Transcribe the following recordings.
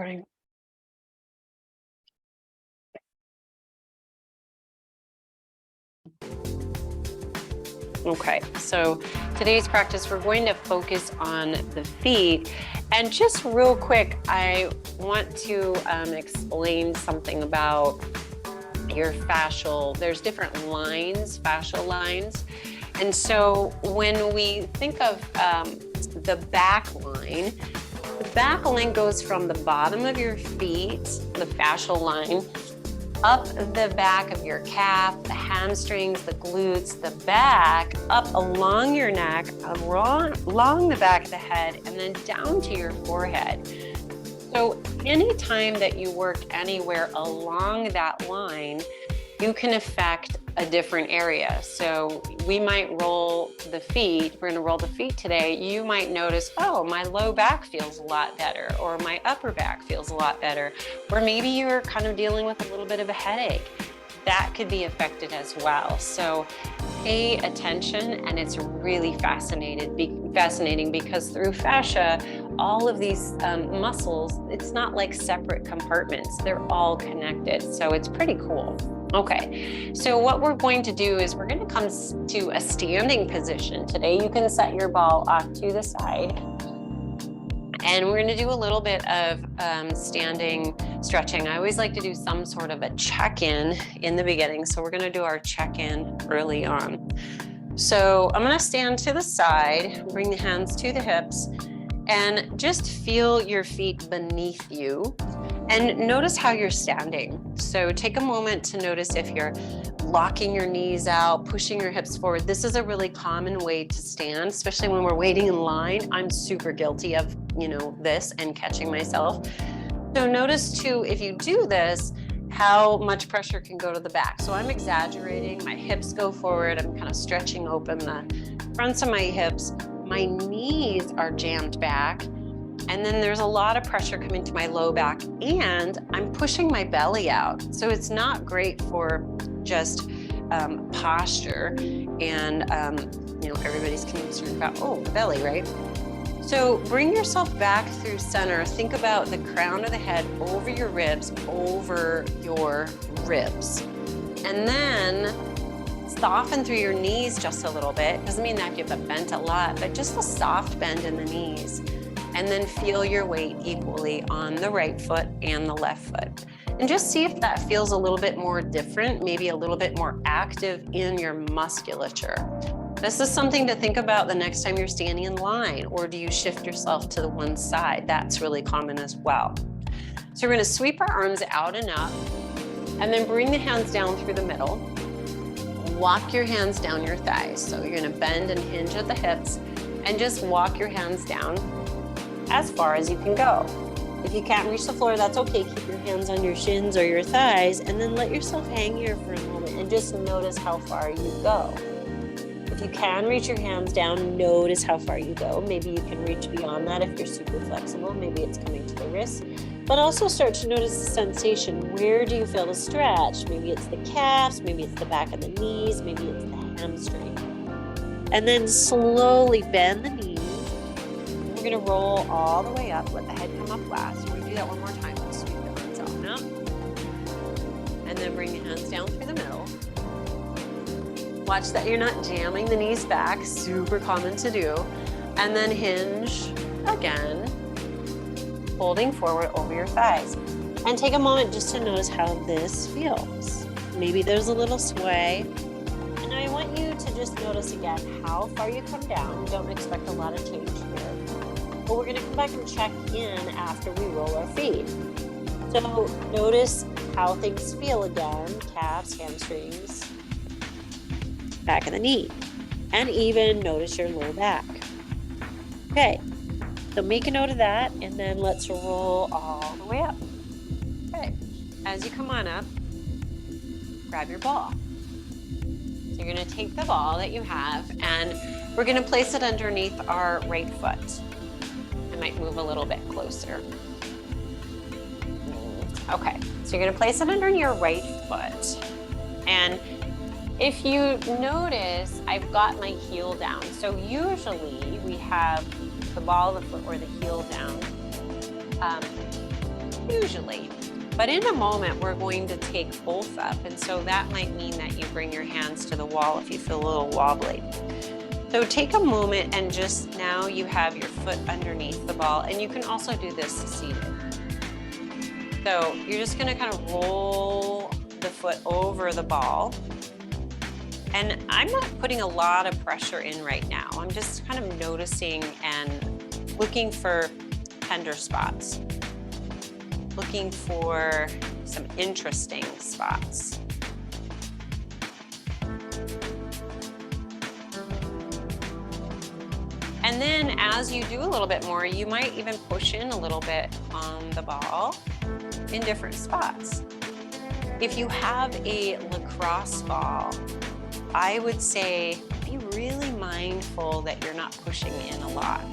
Recording. Okay, so today's practice, we're going to focus on the feet. And just real quick, I want to explain something about your fascial. There's different lines, fascial lines. And so when we think of the back line goes from the bottom of your feet, the fascial line, up the back of your calf, the hamstrings, the glutes, the back, up along your neck, along the back of the head, and then down to your forehead. So anytime that you work anywhere along that line, you can affect a different area. So we might roll the feet. We're gonna roll the feet today. You might notice, oh, my low back feels a lot better, or my upper back feels a lot better, or maybe you're kind of dealing with a little bit of a headache. That could be affected as well. So pay attention, and it's really fascinating because through fascia, all of these muscles, it's not like separate compartments. They're all connected. So it's pretty cool. Okay, so what we're going to do is we're going to come to a standing position today. You can set your ball off to the side. And we're going to do a little bit of standing stretching. I always like to do some sort of a check-in in the beginning. So we're going to do our check-in early on. So I'm going to stand to the side, bring the hands to the hips, and just feel your feet beneath you. And notice how you're standing. So take a moment to notice if you're locking your knees out, pushing your hips forward. This is a really common way to stand, especially when we're waiting in line. I'm super guilty of, this and catching myself. So notice too, if you do this, how much pressure can go to the back. So I'm exaggerating, my hips go forward, I'm kind of stretching open the fronts of my hips. My knees are jammed back. And then there's a lot of pressure coming to my low back, and I'm pushing my belly out. So it's not great for just posture. And, everybody's concerned about, the belly, right? So bring yourself back through center. Think about the crown of the head over your ribs. And then soften through your knees just a little bit. Doesn't mean that you have to bend a lot, but just a soft bend in the knees. And then feel your weight equally on the right foot and the left foot. And just see if that feels a little bit more different, maybe a little bit more active in your musculature. This is something to think about the next time you're standing in line, or do you shift yourself to the one side? That's really common as well. So we're gonna sweep our arms out and up, and then bring the hands down through the middle. Walk your hands down your thighs. So you're gonna bend and hinge at the hips, and just walk your hands down as far as you can go. If you can't reach the floor, that's okay. Keep your hands on your shins or your thighs, and then let yourself hang here for a moment and just notice how far you go. If you can reach your hands down, notice how far you go. Maybe you can reach beyond that if you're super flexible. Maybe it's coming to the wrist, but also start to notice the sensation. Where do you feel the stretch? Maybe it's the calves, maybe it's the back of the knees, maybe it's the hamstring. And then slowly bend the knees. We're going to roll all the way up, let the head come up last. We're going to do that one more time. We'll sweep the hands on up. And then bring the hands down through the middle. Watch that you're not jamming the knees back, super common to do. And then hinge again, holding forward over your thighs. And take a moment just to notice how this feels. Maybe there's a little sway. And I want you to just notice again how far you come down. Don't expect a lot of change here. But we're gonna come back and check in after we roll our feet. So notice how things feel again, calves, hamstrings, back of the knee, and even notice your low back. Okay, so make a note of that, and then let's roll all the way up. Okay, as you come on up, grab your ball. So you're gonna take the ball that you have, and we're gonna place it underneath our right foot. Might move a little bit closer. Okay, so you're gonna place it under your right foot. And if you notice, I've got my heel down. So usually we have the ball of the foot or the heel down. usually. But in a moment, we're going to take both up. And so that might mean that you bring your hands to the wall if you feel a little wobbly. So take a moment and just now you have your foot underneath the ball, and you can also do this seated. So you're just gonna kind of roll the foot over the ball. And I'm not putting a lot of pressure in right now. I'm just kind of noticing and looking for tender spots, looking for some interesting spots. And then as you do a little bit more, you might even push in a little bit on the ball in different spots. If you have a lacrosse ball, I would say be really mindful that you're not pushing in a lot.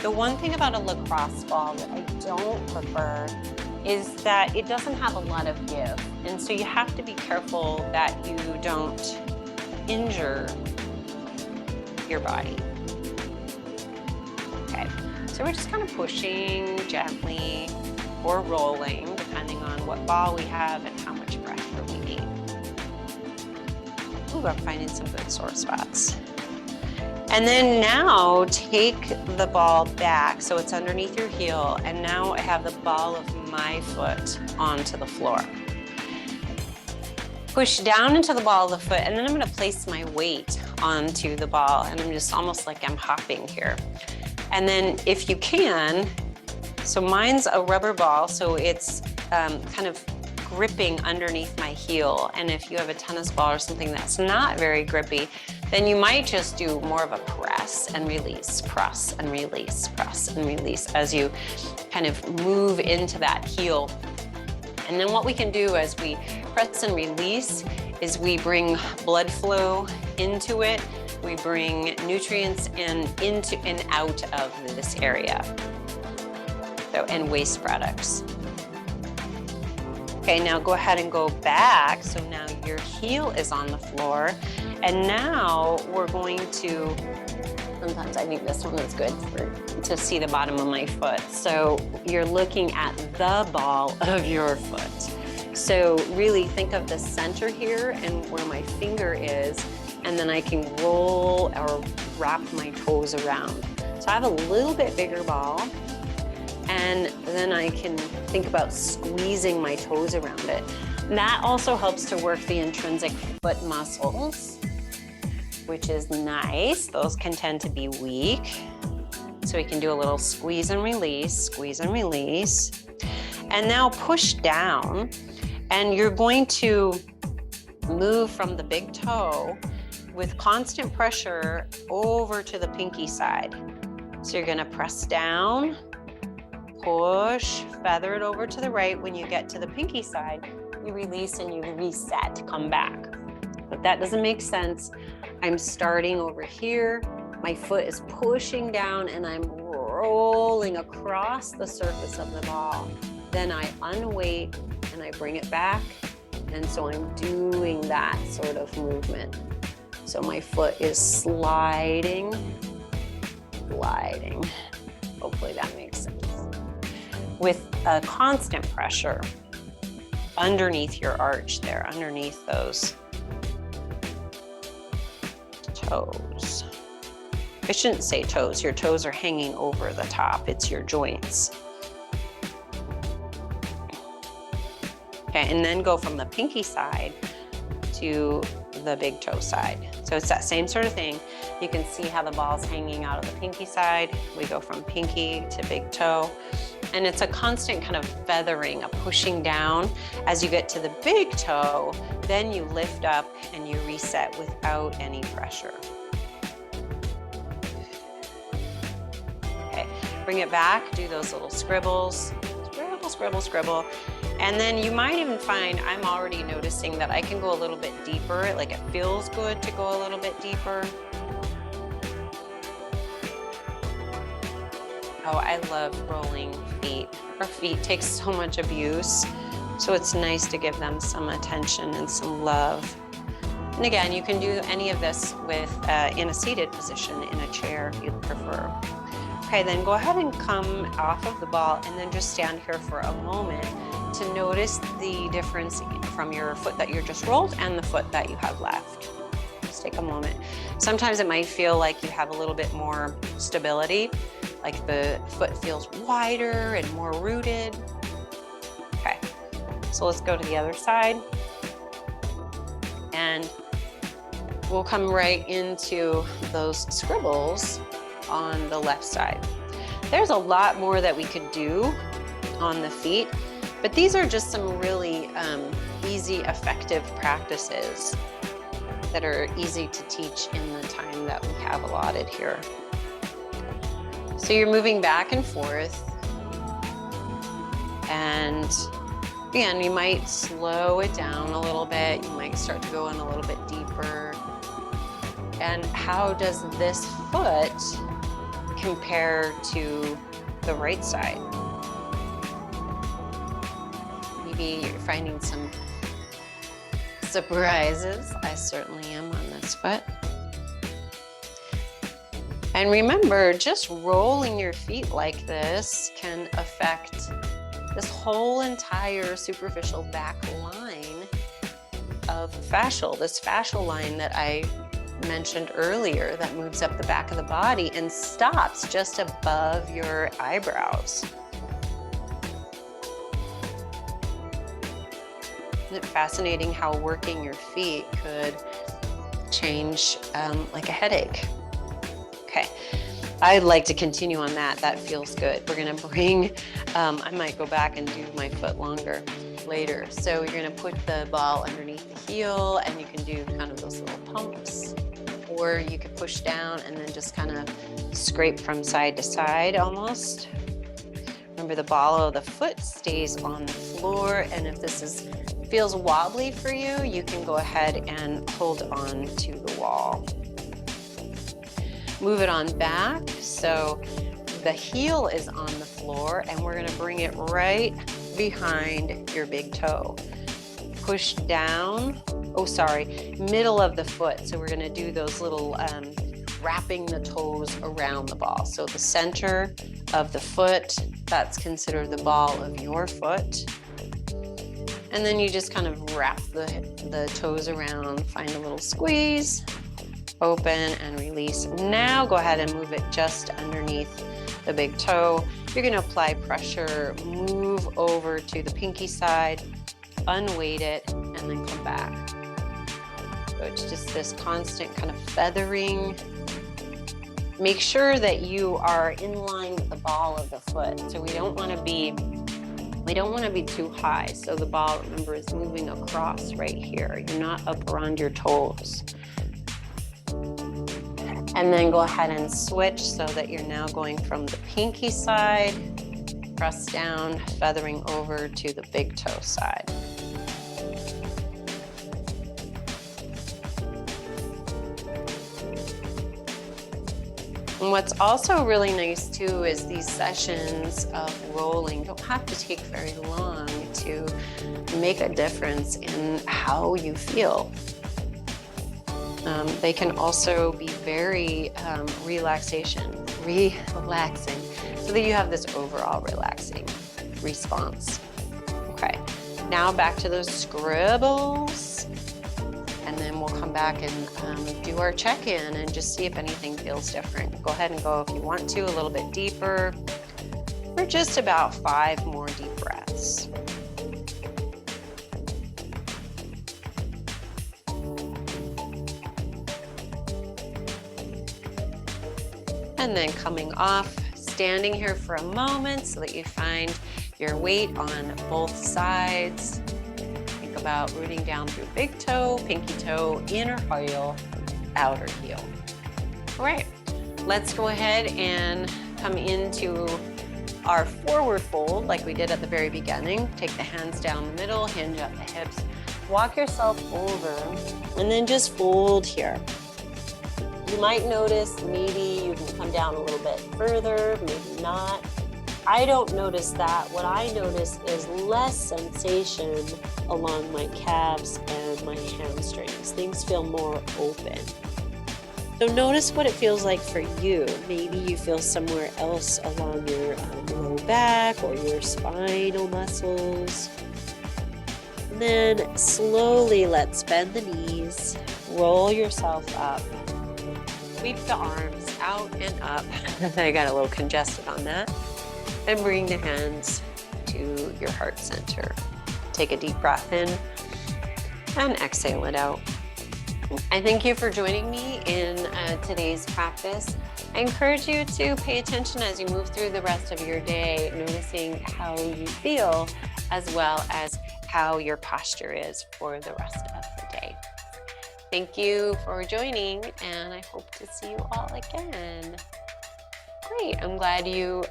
The one thing about a lacrosse ball that I don't prefer is that it doesn't have a lot of give. And so you have to be careful that you don't injure your body. Okay, so we're just kind of pushing gently or rolling, depending on what ball we have and how much pressure we need. Ooh, I'm finding some good sore spots. And then now take the ball back so it's underneath your heel, and now I have the ball of my foot onto the floor. Push down into the ball of the foot, and then I'm gonna place my weight onto the ball, and I'm just almost like I'm hopping here. And then if you can, so mine's a rubber ball, so it's kind of gripping underneath my heel. And if you have a tennis ball or something that's not very grippy, then you might just do more of a press and release, press and release, press and release as you kind of move into that heel. And then what we can do as we press and release is we bring blood flow into it. We bring nutrients into and out of this area. So, and waste products. Okay, now go ahead and go back. So now your heel is on the floor. And now we're going to, sometimes I think this one is good to see the bottom of my foot. So you're looking at the ball of your foot. So really think of the center here and where my finger is, and then I can roll or wrap my toes around. So I have a little bit bigger ball, and then I can think about squeezing my toes around it. And that also helps to work the intrinsic foot muscles, which is nice. Those can tend to be weak. So we can do a little squeeze and release, squeeze and release. And now push down, and you're going to move from the big toe with constant pressure over to the pinky side. So you're gonna press down, push, feather it over to the right. When you get to the pinky side, you release and you reset, come back. If that doesn't make sense, I'm starting over here. My foot is pushing down and I'm rolling across the surface of the ball. Then I unweight and I bring it back. And so I'm doing that sort of movement. So my foot is sliding, gliding. Hopefully that makes sense. With a constant pressure underneath your arch there, underneath those toes. I shouldn't say toes. Your toes are hanging over the top. It's your joints. Okay, and then go from the pinky side to the big toe side. So it's that same sort of thing. You can see how the ball's hanging out of the pinky side. We go from pinky to big toe. And it's a constant kind of feathering, a pushing down. As you get to the big toe, then you lift up and you reset without any pressure. Okay, bring it back, do those little scribbles, scribble, scribble, scribble. And then you might even find I'm already noticing that I can go a little bit deeper, like it feels good to go a little bit deeper. Oh, I love rolling feet. Our feet take so much abuse, so it's nice to give them some attention and some love. And again, you can do any of this with in a seated position in a chair if you prefer. Okay, then go ahead and come off of the ball and then just stand here for a moment to notice the difference from your foot that you just rolled and the foot that you have left. Just take a moment. Sometimes it might feel like you have a little bit more stability, like the foot feels wider and more rooted. Okay, so let's go to the other side. And we'll come right into those scribbles on the left side. There's a lot more that we could do on the feet, but these are just some really easy, effective practices that are easy to teach in the time that we have allotted here. So you're moving back and forth, and again, you might slow it down a little bit. You might start to go in a little bit deeper. And how does this foot compare to the right side? Maybe you're finding some surprises. I certainly am on this foot. And remember, just rolling your feet like this can affect this whole entire superficial back line of fascial, this fascial line that I mentioned earlier that moves up the back of the body and stops just above your eyebrows. Isn't it fascinating how working your feet could change like a headache? Okay, I'd like to continue on that. That feels good. We're gonna bring, I might go back and do my foot longer later. So you're gonna put the ball underneath the heel and you can do kind of those little pumps, or you could push down and then just kind of scrape from side to side almost. Remember, the ball of the foot stays on the floor, and if this feels wobbly for you, you can go ahead and hold on to the wall. Move it on back, so the heel is on the floor, and we're gonna bring it right behind your big toe. Push down, middle of the foot. So we're gonna do those little wrapping the toes around the ball. So the center of the foot, that's considered the ball of your foot. And then you just kind of wrap the toes around, find a little squeeze, open and release. Now go ahead and move it just underneath the big toe. You're gonna apply pressure, move over to the pinky side, unweight it, and then come back. So it's just this constant kind of feathering. Make sure that you are in line with the ball of the foot. So we don't want to be too high. So the ball, remember, is moving across right here. You're not up around your toes. And then go ahead and switch so that you're now going from the pinky side, press down, feathering over to the big toe side. And what's also really nice too is these sessions of rolling don't have to take very long to make a difference in how you feel. They can also be very relaxing, so that you have this overall relaxing response. Okay, now back to those scribbles, and then we'll come back and do our check-in and just see if anything feels different. Go ahead and go, if you want to, a little bit deeper, for just about 5 more deep breaths. And then coming off, standing here for a moment so that you find your weight on both sides. Think about rooting down through big toe, pinky toe, inner heel, outer heel. All right, let's go ahead and come into our forward fold like we did at the very beginning. Take the hands down the middle, hinge up the hips, walk yourself over, and then just fold here. You might notice maybe you can come down a little bit further, maybe not. I don't notice that. What I notice is less sensation along my calves and my hamstrings. Things feel more open. So notice what it feels like for you. Maybe you feel somewhere else along your low back or your spinal muscles. And then slowly let's bend the knees, roll yourself up, sweep the arms out and up. I got a little congested on that. And bring the hands to your heart center. Take a deep breath in and exhale it out. I thank you for joining me in today's practice. I encourage you to pay attention as you move through the rest of your day, noticing how you feel as well as how your posture is for the rest of the day. Thank you for joining, and I hope to see you all again. Great, I'm glad you